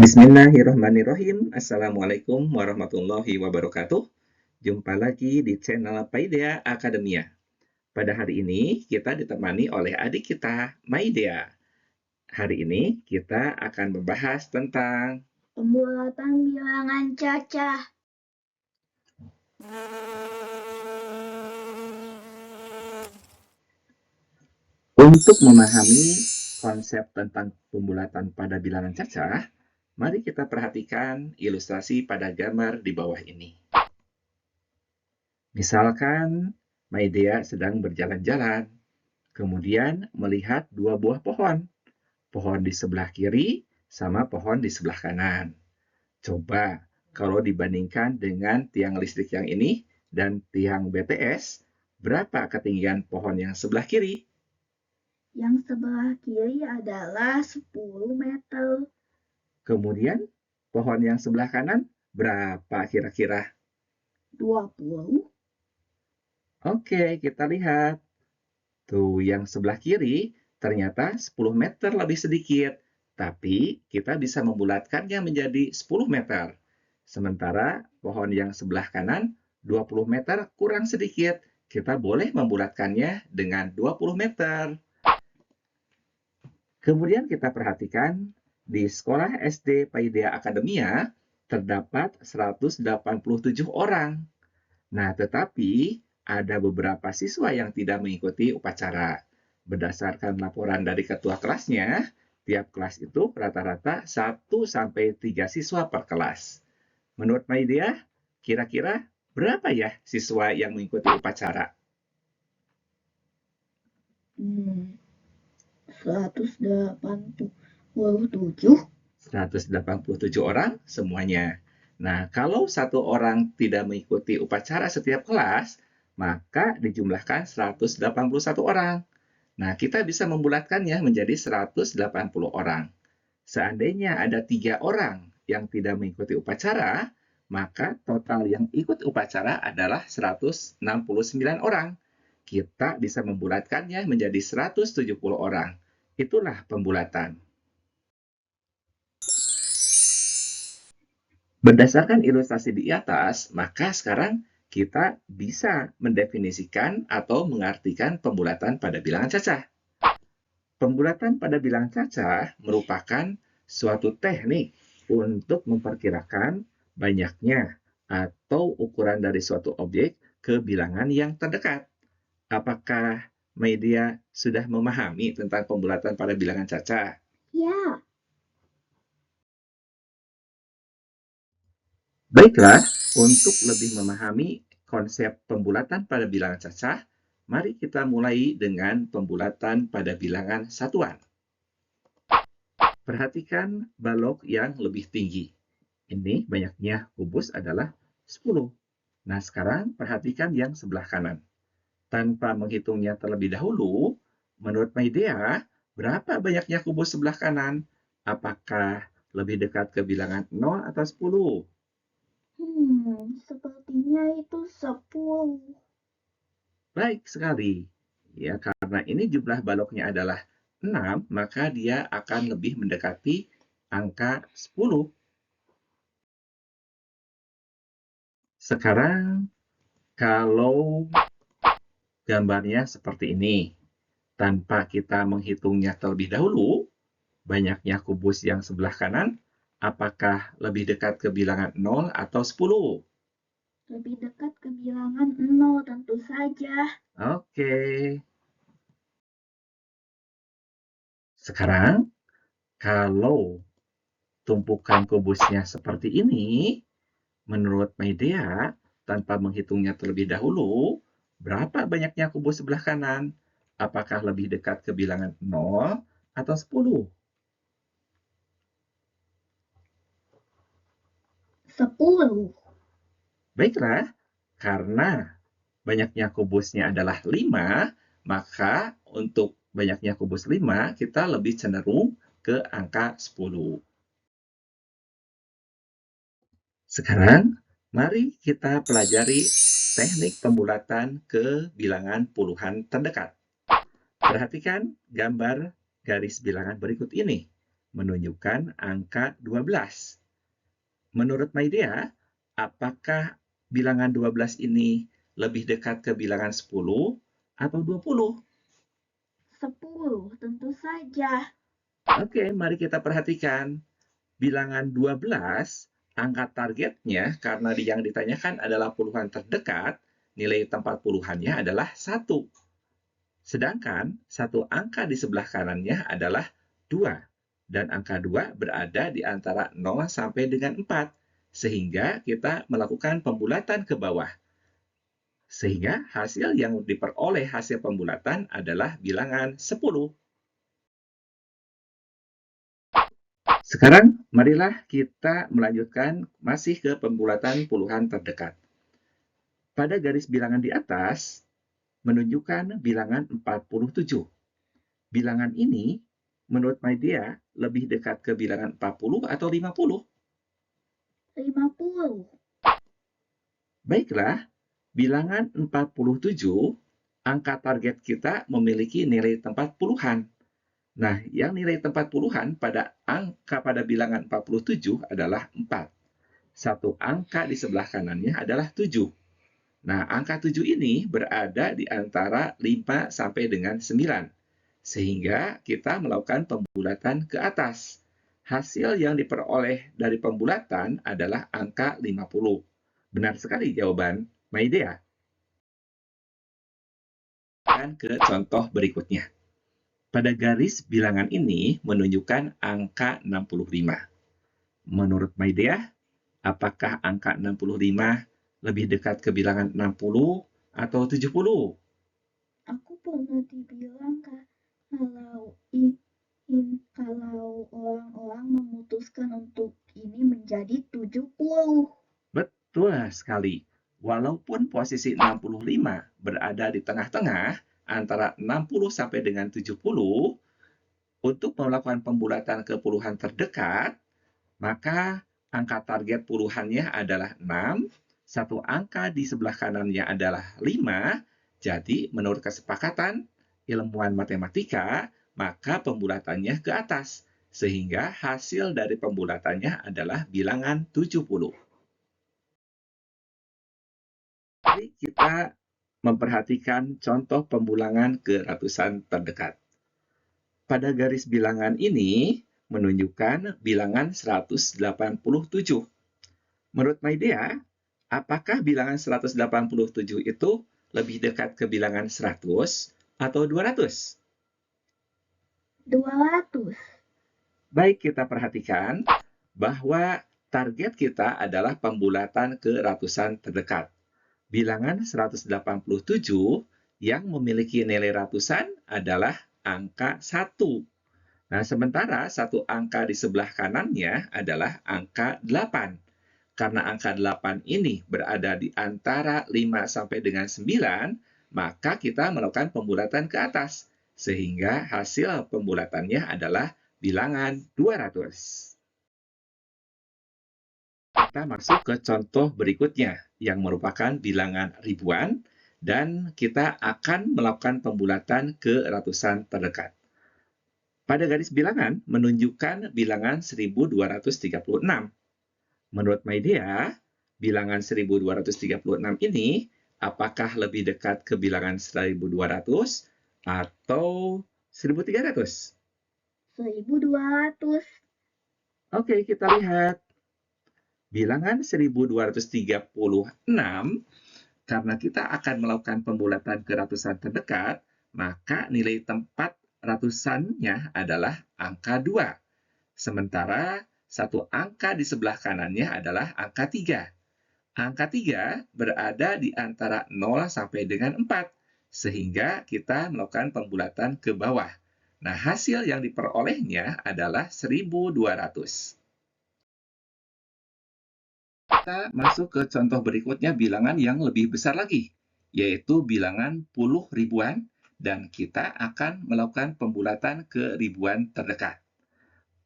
Bismillahirrahmanirrahim. Assalamualaikum warahmatullahi wabarakatuh. Jumpa lagi di channel Paideia Akademia. Pada hari ini kita ditemani oleh adik kita, Maidea. Hari ini kita akan membahas tentang pembulatan bilangan cacah. Untuk memahami konsep tentang pembulatan pada bilangan cacah, mari kita perhatikan ilustrasi pada gambar di bawah ini. Misalkan Maidea sedang berjalan-jalan, kemudian melihat dua buah pohon. Pohon di sebelah kiri sama pohon di sebelah kanan. Coba kalau dibandingkan dengan tiang listrik yang ini dan tiang BTS, berapa ketinggian pohon yang sebelah kiri? Yang sebelah kiri adalah 10 meter. Kemudian pohon yang sebelah kanan berapa kira-kira? 20. Oke, kita lihat. Tuh, yang sebelah kiri ternyata 10 meter lebih sedikit, tapi kita bisa membulatkannya menjadi 10 meter. Sementara pohon yang sebelah kanan 20 meter kurang sedikit. Kita boleh membulatkannya dengan 20 meter. Kemudian kita perhatikan di sekolah SD Paideia Akademia terdapat 187 orang. Nah, tetapi ada beberapa siswa yang tidak mengikuti upacara. Berdasarkan laporan dari ketua kelasnya, tiap kelas itu rata-rata 1 sampai 3 siswa per kelas. Menurut Maidia, kira-kira berapa ya siswa yang mengikuti upacara? 187. 187 orang semuanya. Nah, kalau satu orang tidak mengikuti upacara setiap kelas, maka dijumlahkan 181 orang. Nah, kita bisa membulatkannya menjadi 180 orang. Seandainya ada 3 orang yang tidak mengikuti upacara, maka total yang ikut upacara adalah 169 orang. Kita bisa membulatkannya menjadi 170 orang. Itulah pembulatan. Berdasarkan ilustrasi di atas, maka sekarang kita bisa mendefinisikan atau mengartikan pembulatan pada bilangan cacah. Pembulatan pada bilangan cacah merupakan suatu teknik untuk memperkirakan banyaknya atau ukuran dari suatu objek ke bilangan yang terdekat. Apakah media sudah memahami tentang pembulatan pada bilangan cacah? Ya. Baiklah, untuk lebih memahami konsep pembulatan pada bilangan cacah, mari kita mulai dengan pembulatan pada bilangan satuan. Perhatikan balok yang lebih tinggi. Ini banyaknya kubus adalah 10. Nah, sekarang perhatikan yang sebelah kanan. Tanpa menghitungnya terlebih dahulu, menurut Maidea, berapa banyaknya kubus sebelah kanan? Apakah lebih dekat ke bilangan 0 atau 10? Sepertinya itu 10. Baik sekali. Ya, karena ini jumlah baloknya adalah 6, maka dia akan lebih mendekati angka 10. Sekarang, kalau gambarnya seperti ini, tanpa kita menghitungnya terlebih dahulu, banyaknya kubus yang sebelah kanan, apakah lebih dekat ke bilangan 0 atau 10? Lebih dekat ke bilangan 0 tentu saja. Oke. Sekarang, kalau tumpukan kubusnya seperti ini, menurut Maidea, tanpa menghitungnya terlebih dahulu, berapa banyaknya kubus sebelah kanan? Apakah lebih dekat ke bilangan 0 atau 10? 10. Baiklah, karena banyaknya kubusnya adalah 5, maka untuk banyaknya kubus 5, kita lebih cenderung ke angka 10. Sekarang, mari kita pelajari teknik pembulatan ke bilangan puluhan terdekat. Perhatikan gambar garis bilangan berikut ini. menunjukkan angka 12. Menurut Maidea, apakah bilangan 12 ini lebih dekat ke bilangan 10 atau 20? 10, tentu saja. Oke, mari kita perhatikan. Bilangan 12, angka targetnya karena yang ditanyakan adalah puluhan terdekat, nilai tempat puluhannya adalah 1. Sedangkan satu angka di sebelah kanannya adalah 2. Dan angka 2 berada di antara 0 sampai dengan 4. Sehingga kita melakukan pembulatan ke bawah. Sehingga hasil yang diperoleh hasil pembulatan adalah bilangan 10. Sekarang, marilah kita melanjutkan masih ke pembulatan puluhan terdekat. Pada garis bilangan di atas, menunjukkan bilangan 47. Bilangan ini, menurut Maidea, lebih dekat ke bilangan 40 atau 50? 50. Baiklah, bilangan 47, angka target kita memiliki nilai tempat puluhan. Nah, yang nilai tempat puluhan pada bilangan 47 adalah 4. Satu angka di sebelah kanannya adalah 7. Nah, angka 7 ini berada di antara 5 sampai dengan 9. Sehingga kita melakukan pembulatan ke atas. Hasil yang diperoleh dari pembulatan adalah angka 50. Benar sekali jawaban Maidea. Dan ke contoh berikutnya. Pada garis bilangan ini menunjukkan angka 65. Menurut Maidea, apakah angka 65 lebih dekat ke bilangan 60 atau 70? Aku pernah dibilang kalau orang-orang memutuskan untuk ini menjadi 70. Betul sekali. Walaupun posisi 65 berada di tengah-tengah antara 60 sampai dengan 70, untuk melakukan pembulatan ke puluhan terdekat, maka angka target puluhannya adalah 6, satu angka di sebelah kanannya adalah 5, jadi menurut kesepakatan ilmuwan matematika, maka pembulatannya ke atas, sehingga hasil dari pembulatannya adalah bilangan 70. Mari kita memperhatikan contoh pembulangan ke ratusan terdekat. Pada garis bilangan ini menunjukkan bilangan 187. Menurut Maidea, apakah bilangan 187 itu lebih dekat ke bilangan 100 atau 200? 200. Baik, kita perhatikan bahwa target kita adalah pembulatan ke ratusan terdekat. Bilangan 187 yang memiliki nilai ratusan adalah angka 1. Nah, sementara satu angka di sebelah kanannya adalah angka 8. Karena angka 8 ini berada di antara 5 sampai dengan 9, maka kita melakukan pembulatan ke atas. Sehingga hasil pembulatannya adalah bilangan 200. Kita masuk ke contoh berikutnya, yang merupakan bilangan ribuan, dan kita akan melakukan pembulatan ke ratusan terdekat. Pada garis bilangan menunjukkan bilangan 1236. Menurut Maidea, bilangan 1236 ini apakah lebih dekat ke bilangan 1200 atau 1300? 1200. Oke, kita lihat. Bilangan 1236, karena kita akan melakukan pembulatan ke ratusan terdekat, maka nilai tempat ratusannya adalah angka 2. Sementara satu angka di sebelah kanannya adalah angka 3. Angka 3 berada di antara 0 sampai dengan 4, sehingga kita melakukan pembulatan ke bawah. Nah, hasil yang diperolehnya adalah 1200. Kita masuk ke contoh berikutnya, bilangan yang lebih besar lagi, yaitu bilangan puluh ribuan, dan kita akan melakukan pembulatan ke ribuan terdekat.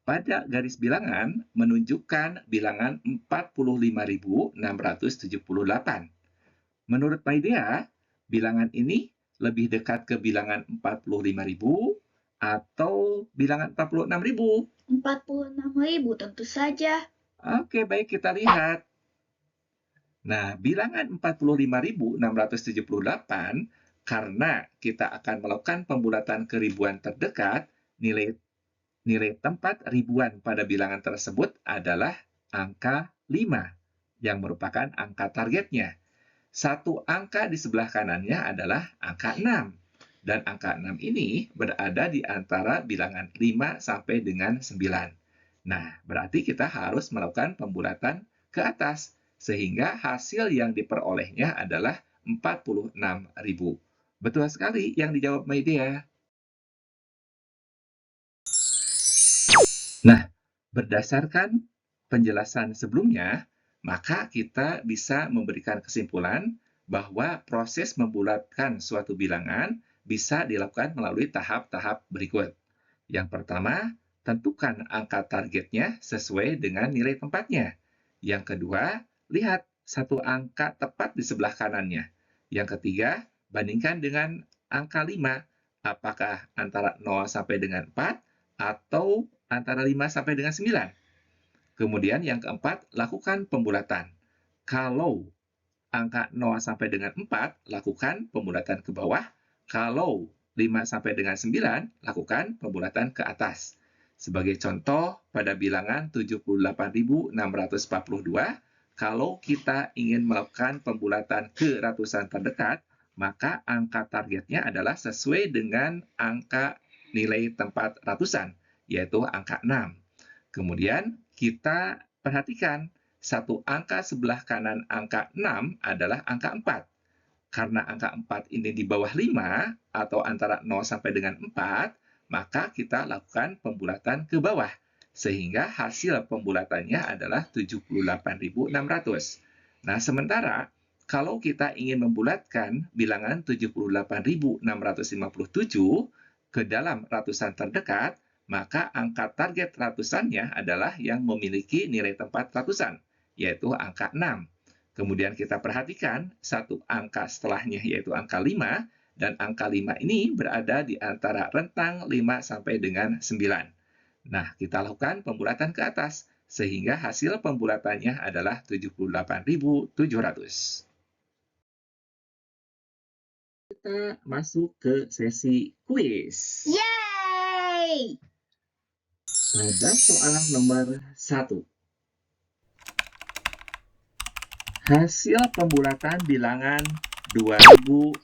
Pada garis bilangan menunjukkan bilangan 45.678. Menurut Maidea, bilangan ini lebih dekat ke bilangan 45.000 Atau bilangan 46.000? 46.000 tentu saja. Oke, baik, kita lihat. Nah, bilangan 45.678, karena kita akan melakukan pembulatan ke ribuan terdekat, nilai tempat ribuan pada bilangan tersebut adalah angka 5, yang merupakan angka targetnya. Satu angka di sebelah kanannya adalah angka 6. Dan angka 6 ini berada di antara bilangan 5 sampai dengan 9. Nah, berarti kita harus melakukan pembulatan ke atas, sehingga hasil yang diperolehnya adalah 46.000. Betul sekali yang dijawab Maidea. Nah, berdasarkan penjelasan sebelumnya, maka kita bisa memberikan kesimpulan bahwa proses membulatkan suatu bilangan bisa dilakukan melalui tahap-tahap berikut. Yang pertama, tentukan angka targetnya sesuai dengan nilai tempatnya. Yang kedua, lihat satu angka tepat di sebelah kanannya. Yang ketiga, bandingkan dengan angka 5. Apakah antara 0 sampai dengan 4 atau antara 5 sampai dengan 9. Kemudian yang keempat, lakukan pembulatan. Kalau angka 0 sampai dengan 4, lakukan pembulatan ke bawah. Kalau 5 sampai dengan 9, lakukan pembulatan ke atas. Sebagai contoh, pada bilangan 78.642, kalau kita ingin melakukan pembulatan ke ratusan terdekat, maka angka targetnya adalah sesuai dengan angka nilai tempat ratusan, yaitu angka 6. Kemudian kita perhatikan, satu angka sebelah kanan angka 6 adalah angka 4. Karena angka 4 ini di bawah 5 atau antara 0 sampai dengan 4, maka kita lakukan pembulatan ke bawah. Sehingga hasil pembulatannya adalah 78.600. Nah, sementara kalau kita ingin membulatkan bilangan 78.657 ke dalam ratusan terdekat, maka angka target ratusannya adalah yang memiliki nilai tempat ratusan, yaitu angka 6. Kemudian kita perhatikan satu angka setelahnya, yaitu angka 5, dan angka 5 ini berada di antara rentang 5 sampai dengan 9. Nah, kita lakukan pembulatan ke atas, sehingga hasil pembulatannya adalah 78.700. Kita masuk ke sesi kuis. Yeay! Pada soal nomor 1. Hasil pembulatan bilangan 2.931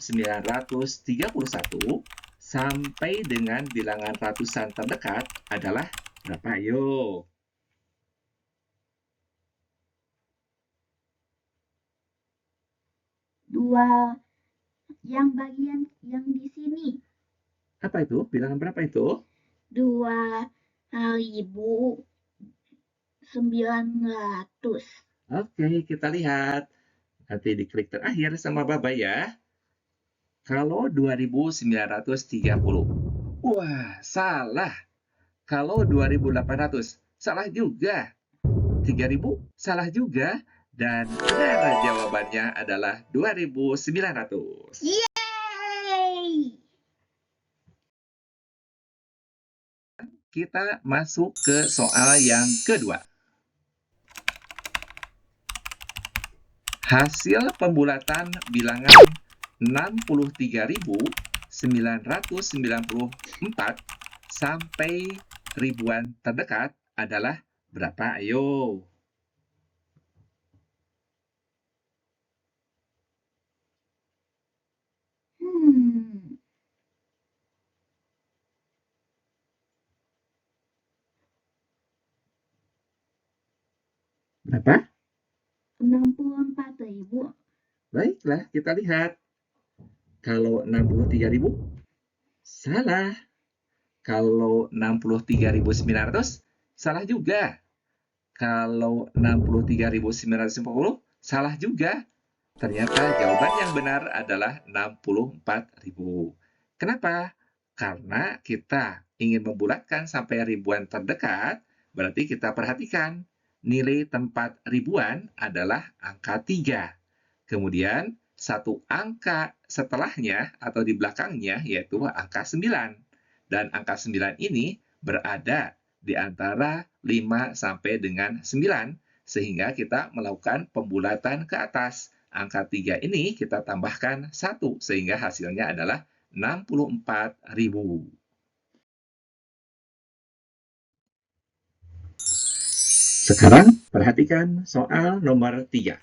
sampai dengan bilangan ratusan terdekat adalah berapa? Ayo. Dua yang bagian yang di sini. Apa itu? Bilangan berapa itu? 2.900. Oke, kita lihat. Nanti diklik terakhir sama Baba ya. Kalau 2.930. Wah, salah. Kalau 2.800, salah juga. 3.000, salah juga. Dan benar jawabannya adalah 2.900. Yeay! Kita masuk ke soal yang kedua. Hasil pembulatan bilangan 63.994 sampai ribuan terdekat adalah berapa? Ayo. Berapa? 64.000. Baiklah, kita lihat. Kalau 63.000, salah. Kalau 63.900, salah juga. Kalau 63.950, salah juga. Ternyata jawaban yang benar adalah 64.000. Kenapa? Karena kita ingin membulatkan sampai ribuan terdekat, berarti kita perhatikan nilai tempat ribuan adalah angka 3. Kemudian satu angka setelahnya atau di belakangnya yaitu angka 9. dan angka 9 ini berada di antara 5 sampai dengan 9, sehingga kita melakukan pembulatan ke atas. Angka 3 ini kita tambahkan 1, sehingga hasilnya adalah 64.000. Sekarang perhatikan soal nomor 3.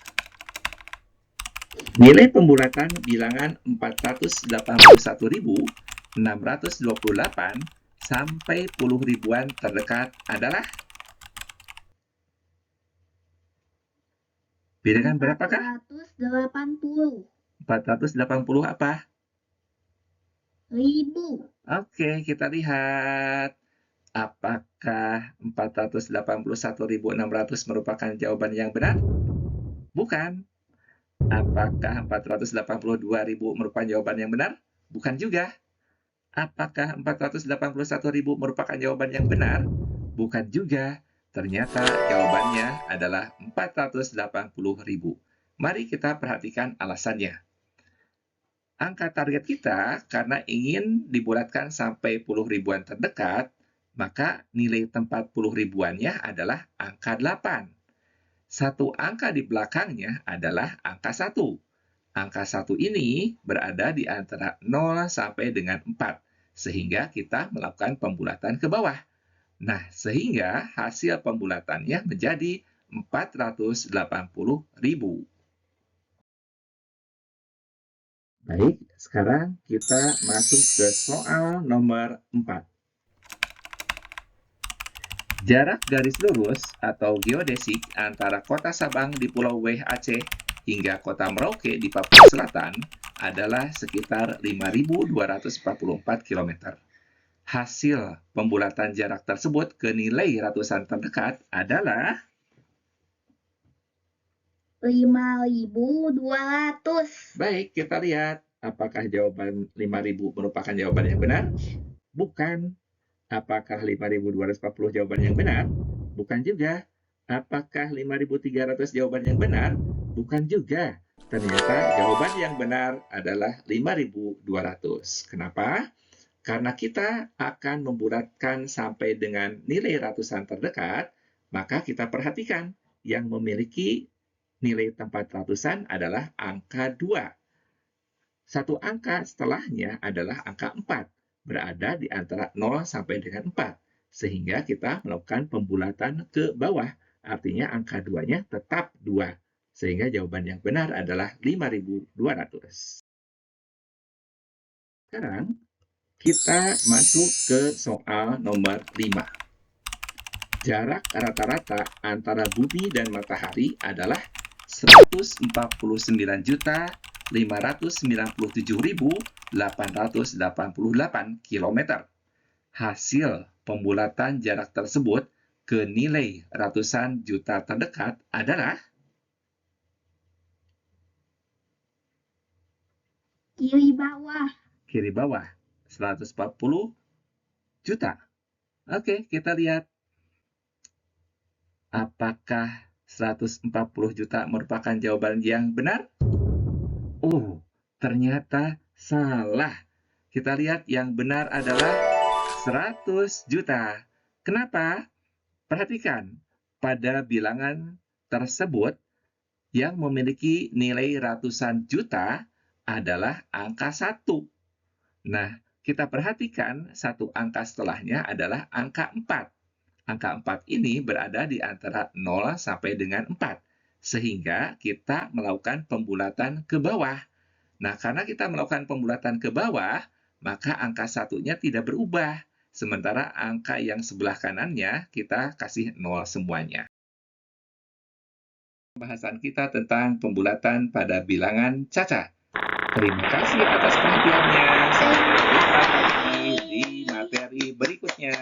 Nilai pembulatan bilangan 481.628 sampai puluh ribuan terdekat adalah? Bilangan berapakah? 480. 480 apa? Ribu. Oke, kita lihat. Apakah 481.600 merupakan jawaban yang benar? Bukan. Apakah 482.000 merupakan jawaban yang benar? Bukan juga. Apakah 481.000 merupakan jawaban yang benar? Bukan juga. Ternyata jawabannya adalah 480.000. Mari kita perhatikan alasannya. Angka target kita karena ingin dibulatkan sampai puluh ribuan terdekat, maka nilai tempat puluh ribuannya adalah angka 8. Satu angka di belakangnya adalah angka 1. Angka 1 ini berada di antara 0 sampai dengan 4, sehingga kita melakukan pembulatan ke bawah. Nah, sehingga hasil pembulatannya menjadi 480.000. Baik, sekarang kita masuk ke soal nomor 4. Jarak garis lurus atau geodesik antara kota Sabang di Pulau Weh Aceh hingga kota Merauke di Papua Selatan adalah sekitar 5.244 km. Hasil pembulatan jarak tersebut ke nilai ratusan terdekat adalah? 5.200. Baik, kita lihat. Apakah jawaban 5.000 merupakan jawaban yang benar? Bukan. Apakah 5.240 jawaban yang benar? Bukan juga. Apakah 5.300 jawaban yang benar? Bukan juga. Ternyata jawaban yang benar adalah 5.200. Kenapa? Karena kita akan membulatkan sampai dengan nilai ratusan terdekat, maka kita perhatikan yang memiliki nilai tempat ratusan adalah angka 2. Satu angka setelahnya adalah angka 4. Berada di antara 0 sampai dengan 4. Sehingga kita melakukan pembulatan ke bawah. Artinya angka 2-nya tetap 2. Sehingga jawaban yang benar adalah 5.200. Sekarang kita masuk ke soal nomor 5. Jarak rata-rata antara bumi dan matahari adalah 149.597.888 km. Hasil pembulatan jarak tersebut ke nilai ratusan juta terdekat adalah? Kiri bawah. Kiri bawah, 140 juta. Oke, kita lihat. Apakah 140 juta merupakan jawaban yang benar? Oh, ternyata salah. Kita lihat yang benar adalah 100 juta. Kenapa? Perhatikan, pada bilangan tersebut yang memiliki nilai ratusan juta adalah angka 1. Nah, kita perhatikan satu angka setelahnya adalah angka 4. Angka 4 ini berada di antara 0 sampai dengan 4. Sehingga kita melakukan pembulatan ke bawah. Nah, karena kita melakukan pembulatan ke bawah, maka angka 1-nya tidak berubah. Sementara angka yang sebelah kanannya kita kasih 0 semuanya. Pembahasan kita tentang pembulatan pada bilangan caca. Terima kasih atas perhatiannya. Sampai jumpa lagi di materi berikutnya.